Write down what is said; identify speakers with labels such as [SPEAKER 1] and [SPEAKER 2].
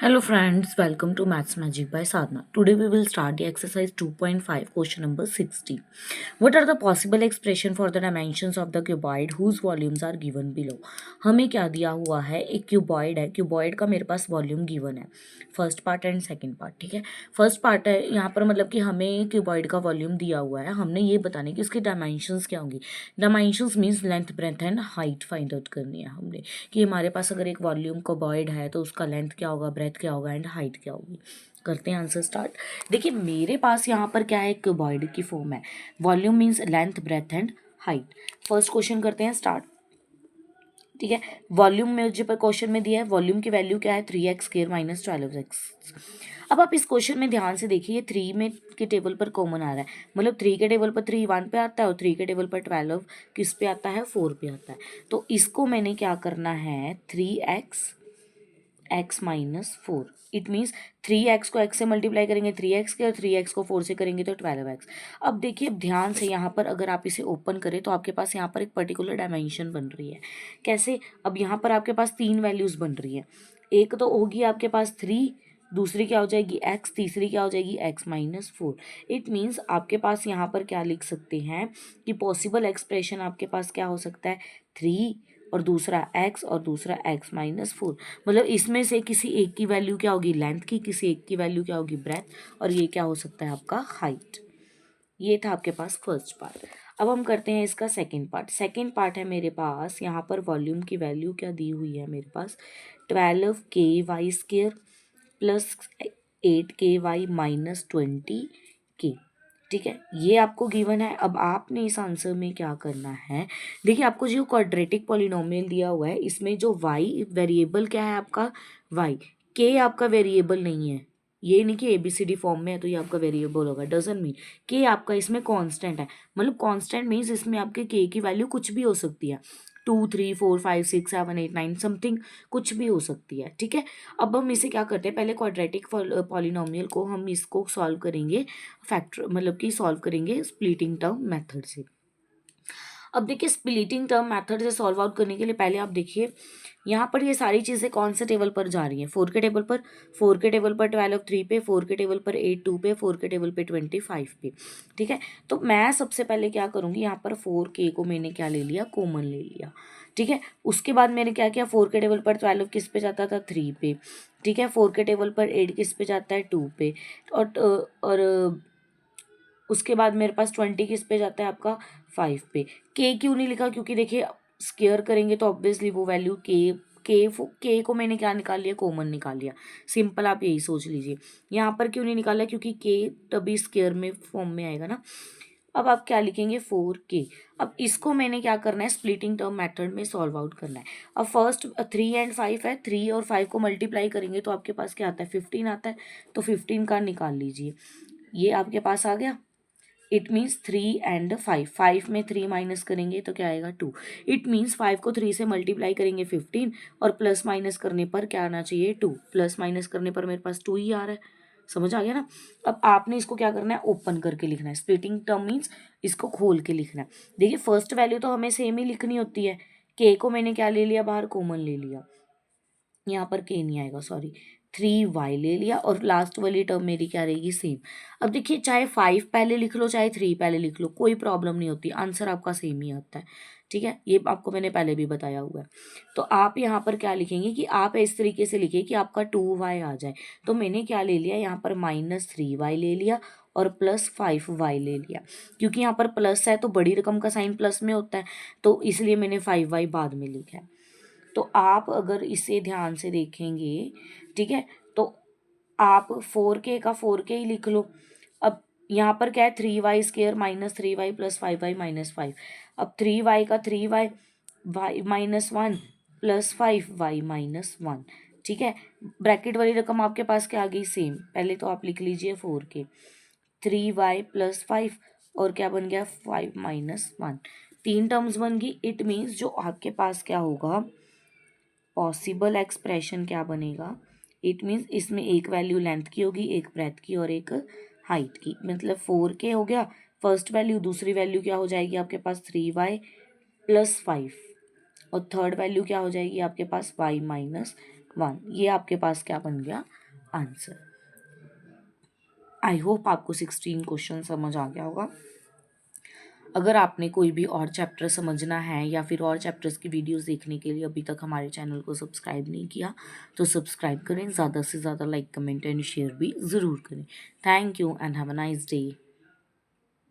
[SPEAKER 1] Hello friends, welcome to Maths Magic by Sadhna. Today we will start the exercise 2.5 question number 60. What are the possible expression for the dimensions of the cuboid whose volumes are given below? हमें क्या दिया हुआ है, एक cuboid है, cuboid का मेरे पास volume given है, first part and second part. ठीक है, फर्स्ट पार्ट है यहाँ पर मतलब कि हमें क्यूबॉइड का वॉल्यूम दिया हुआ है, हमने ये बताने कि उसकी डायमेंशंस क्या होंगी. Dimensions means length breadth and height find out करनी है हमने कि हमारे पास अगर एक वॉल्यूम क्यूबॉइड है तो उसका लेंथ क्या होगा, ब्रेथ क्या होगा एंड हाइट क्या होगी. करते हैं आंसर स्टार्ट. देखिए मेरे पास यहाँ पर क्या है, क्यूबॉइड की फॉर्म है, volume means length breadth and height. First question करते हैं स्टार्ट. ठीक है, वॉल्यूम में मुझे पर क्वेश्चन में दिया है, वॉल्यूम की वैल्यू क्या है 3x स्क्वायर माइनस 12x. अब आप इस क्वेश्चन में ध्यान से देखिए, 3 में के टेबल पर कॉमन आ रहा है, मतलब 3 के टेबल पर 3 1 पे आता है और 3 के टेबल पर 12 किस पे आता है, 4 पे आता है. तो इसको मैंने क्या करना है, 3x x minus 4. It means 3x को x से मल्टीप्लाई करेंगे 3x के, और 3x को 4 से करेंगे तो 12x. अब देखिए ध्यान से यहाँ पर अगर आप इसे ओपन करें तो आपके पास यहाँ पर एक पर्टिकुलर डायमेंशन बन रही है. कैसे, अब यहाँ पर आपके पास 3 वैल्यूज़ बन रही है, एक तो होगी आपके पास 3, दूसरी क्या हो जाएगी x, तीसरी क्या हो जाएगी x माइनस 4. इट मीन्स आपके पास यहाँ पर क्या लिख सकते हैं कि पॉसिबल एक्सप्रेशन आपके पास क्या हो सकता है, 3 और दूसरा x और दूसरा x माइनस 4. मतलब इसमें से किसी एक की वैल्यू क्या होगी लेंथ की, किसी एक की वैल्यू क्या होगी ब्रेथ, और ये क्या हो सकता है आपका हाइट. ये था आपके पास फर्स्ट पार्ट. अब हम करते हैं इसका सेकंड पार्ट. सेकंड पार्ट है मेरे पास, यहाँ पर वॉल्यूम की वैल्यू क्या दी हुई है मेरे पास, 12 स्क्वायर प्लस 8 माइनस 20. ठीक है, ये आपको गिवन है. अब आपने इस आंसर में क्या करना है, देखिए आपको जो क्वाड्रेटिक पॉलिनोमियल दिया हुआ है इसमें जो y वेरिएबल क्या है आपका, y, k आपका वेरिएबल नहीं है. ये नहीं कि ABCD फॉर्म में है तो ये आपका वेरिएबल होगा, डजंट मीन. k आपका इसमें कांस्टेंट है, मतलब कांस्टेंट मीन्स इसमें आपके k की वैल्यू कुछ भी हो सकती है, 2 3 4 5 6 7 8 9 समथिंग कुछ भी हो सकती है. ठीक है, अब हम इसे क्या करते हैं, पहले क्वाड्रेटिक पॉलिनोमियल को हम इसको सॉल्व करेंगे, फैक्टर मतलब कि सॉल्व करेंगे स्प्लिटिंग टर्म मेथड से. अब देखिए स्प्लिटिंग टर्म मेथड से सॉल्व आउट करने के लिए पहले आप देखिए यहाँ पर ये सारी चीज़ें कौन से टेबल पर जा रही हैं, 4 के टेबल पर, 4 के टेबल पर 12 3 पे, 4 के टेबल पर 8 2 पे, 4 के टेबल पे 25 पे. ठीक है, तो मैं सबसे पहले क्या करूँगी, यहाँ पर 4k को मैंने क्या ले लिया, कॉमन ले लिया. ठीक है, उसके बाद मैंने क्या किया, 4 के टेबल पर 12 किस पे जाता था, 3 पे. ठीक है, 4 के टेबल पर 8 किस पे जाता है, 2 पे. और उसके बाद मेरे पास 20 किस पे जाता है आपका, 5 पे. के क्यों नहीं लिखा, क्योंकि देखिए स्क्वायर करेंगे तो ऑब्वियसली वो वैल्यू के को मैंने क्या निकाल लिया, कॉमन निकाल लिया. सिंपल आप यही सोच लीजिए. यहाँ पर क्यों नहीं निकाला, क्योंकि के तभी स्क्वायर में फॉर्म में आएगा ना. अब आप क्या लिखेंगे, 4k. अब इसको मैंने क्या करना है, स्प्लिटिंग टर्म मेथड में सॉल्व आउट करना है. अब फर्स्ट 3 एंड 5 है, 3 और 5 को मल्टीप्लाई करेंगे तो आपके पास क्या आता है, 15 आता है. तो 15 का निकाल लीजिए, ये आपके पास आ गया. इट मीन्स 3 एंड 5, 5 में 3 माइनस करेंगे तो क्या आएगा, 2. इट मीन्स 5 को 3 से मल्टीप्लाई करेंगे 15, और प्लस माइनस करने पर क्या आना चाहिए, 2. प्लस माइनस करने पर मेरे पास 2 ही आ रहा है. समझ आ गया ना. अब आपने इसको क्या करना है, ओपन करके लिखना है. स्प्लिटिंग टर्म मीन्स इसको खोल के लिखना है. देखिए फर्स्ट वैल्यू तो हमें सेम ही लिखनी होती है, के को मैंने क्या ले लिया, बाहर कॉमन ले लिया, यहाँ पर के नहीं आएगा सॉरी, 3y ले लिया, और लास्ट वाली टर्म मेरी क्या रहेगी, सेम. अब देखिए चाहे 5 पहले लिख लो चाहे 3 पहले लिख लो, कोई प्रॉब्लम नहीं होती, आंसर आपका सेम ही आता है. ठीक है, ये आपको मैंने पहले भी बताया हुआ है. तो आप यहाँ पर क्या लिखेंगे कि आप इस तरीके से लिखिए कि आपका 2y आ जाए. तो मैंने क्या ले लिया, यहाँ पर -3y ले लिया और +5y ले लिया, क्योंकि यहाँ पर प्लस है तो बड़ी रकम का साइन प्लस में होता है, तो इसलिए मैंने 5y बाद में लिखा है. तो आप अगर इसे ध्यान से देखेंगे, ठीक है, तो आप 4k का 4k ही लिख लो. अब यहाँ पर क्या है, 3y square minus 3y plus 5y minus 5. अब 3y का 3y y minus 1 plus 5y minus 1. ठीक है, ब्रैकेट वाली रकम आपके पास क्या आ गई, सेम. पहले तो आप लिख लीजिए 4k, 3y प्लस 5, और क्या बन गया, 5 माइनस 1. 3 टर्म्स बन गई. इट मीन्स जो आपके पास क्या होगा, पॉसिबल एक्सप्रेशन क्या बनेगा, इट मीन्स इसमें एक वैल्यू लेंथ की होगी, एक ब्रेथ की और एक हाइट की. मतलब 4k हो गया फर्स्ट वैल्यू, दूसरी वैल्यू क्या हो जाएगी आपके पास, 3y प्लस 5, और थर्ड वैल्यू क्या हो जाएगी आपके पास, y माइनस 1। ये आपके पास क्या बन गया आंसर। आई होप आपको 16 क्वेश्चन समझ आ गया होगा। अगर आपने कोई भी और चैप्टर समझना है या फिर और चैप्टर्स की वीडियोस देखने के लिए अभी तक हमारे चैनल को सब्सक्राइब नहीं किया तो सब्सक्राइब करें, ज़्यादा से ज़्यादा लाइक कमेंट एंड शेयर भी ज़रूर करें। Thank you and have a nice day.